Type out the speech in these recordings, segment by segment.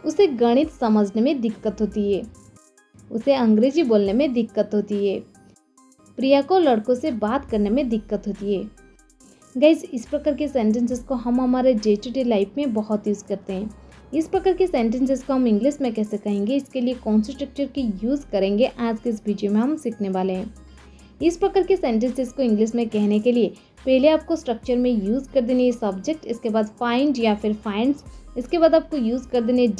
उसे गणित समझने में दिक्कत होती है। उसे अंग्रेजी बोलने में दिक्कत होती है। प्रिया को लड़कों से बात करने में दिक्कत होती है। गाइस, इस प्रकार के सेंटेंसेस को हम हमारे डे टू डे लाइफ में बहुत यूज़ करते हैं। इस प्रकार के सेंटेंसेस को हम इंग्लिश में कैसे कहेंगे, इसके लिए कौन से स्ट्रक्चर की यूज़ करेंगे, आज के इस वीडियो में हम सीखने वाले हैं। इस प्रकार के सेंटेंसेस को इंग्लिश में कहने के लिए पहले आपको स्ट्रक्चर में यूज़ कर देनी है सब्जेक्ट, इसके बाद फाइंड या फिर फाइंड्स, इसके बाद आपको यूज़ कर देनी है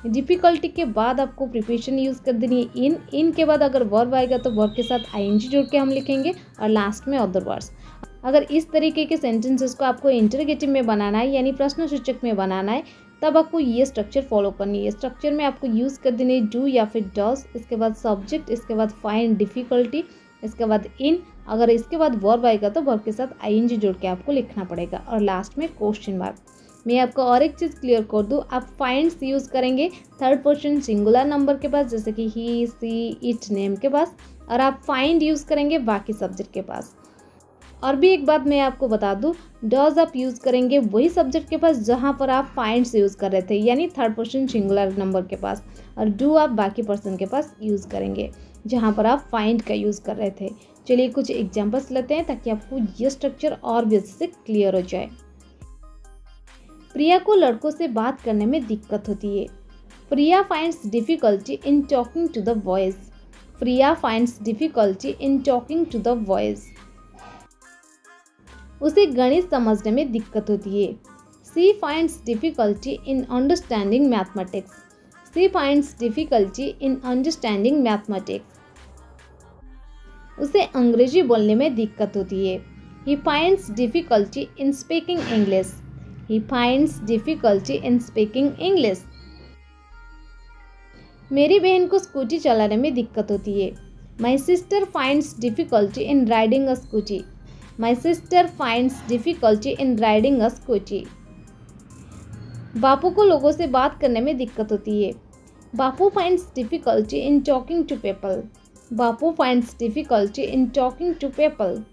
डिफ़िकल्टी के बाद आपको प्रिपरेशन यूज़ कर देनी है इन के बाद अगर वर्ब आएगा तो वर्ब के साथ आईएनजी जोड़ के हम लिखेंगे और लास्ट में अदर वर्ड्स। अगर इस तरीके के सेंटेंसेस को आपको इंटरोगेटिव में बनाना है यानी प्रश्नसूचक में बनाना है, तब आपको ये स्ट्रक्चर फॉलो करनी है। स्ट्रक्चर में आपको यूज़ कर देनी है डू या फिर डज, इसके बाद सब्जेक्ट, इसके बाद फाइंड डिफ़िकल्टी, इसके बाद इन, अगर इसके बाद वर्ब आएगा तो वर्ब के साथ आईएनजी जोड़ के आपको लिखना पड़ेगा और लास्ट में क्वेश्चन मार्क। मैं आपको और एक चीज़ क्लियर कर दूँ, आप फाइंड्स यूज़ करेंगे थर्ड पर्सन सिंगुलर नंबर के पास, जैसे कि ही, सी, इट, नेम के पास, और आप फाइंड यूज़ करेंगे बाकी सब्जेक्ट के पास। और भी एक बात मैं आपको बता दूँ, डज आप यूज़ करेंगे वही सब्जेक्ट के पास जहाँ पर आप फाइंड्स यूज़ कर रहे थे, यानी थर्ड पर्सन सिंगुलर नंबर के पास, और डू आप बाकी पर्सन के पास यूज़ करेंगे जहाँ पर आप फाइंड का यूज़ कर रहे थे। चलिए कुछ एग्जांपल्स लेते हैं ताकि आपको ये स्ट्रक्चर और भी अच्छे से क्लियर हो जाए। प्रिया को लड़कों से बात करने में दिक्कत होती है। Priya finds difficulty in talking to the boys. Priya finds difficulty in talking to the boys. उसे गणित समझने में दिक्कत होती है। She finds difficulty in understanding mathematics. She finds difficulty in understanding mathematics. उसे अंग्रेजी बोलने में दिक्कत होती है। He finds difficulty in speaking English. He finds difficulty in speaking English. मेरी बहन को स्कूटी चलाने में दिक्कत होती है। My sister finds difficulty in riding a scooty. My sister finds difficulty in riding a scooty. Bapu को लोगों से बात करने में दिक्कत होती है। Bapu finds difficulty in talking to people. Bapu finds difficulty in talking to people.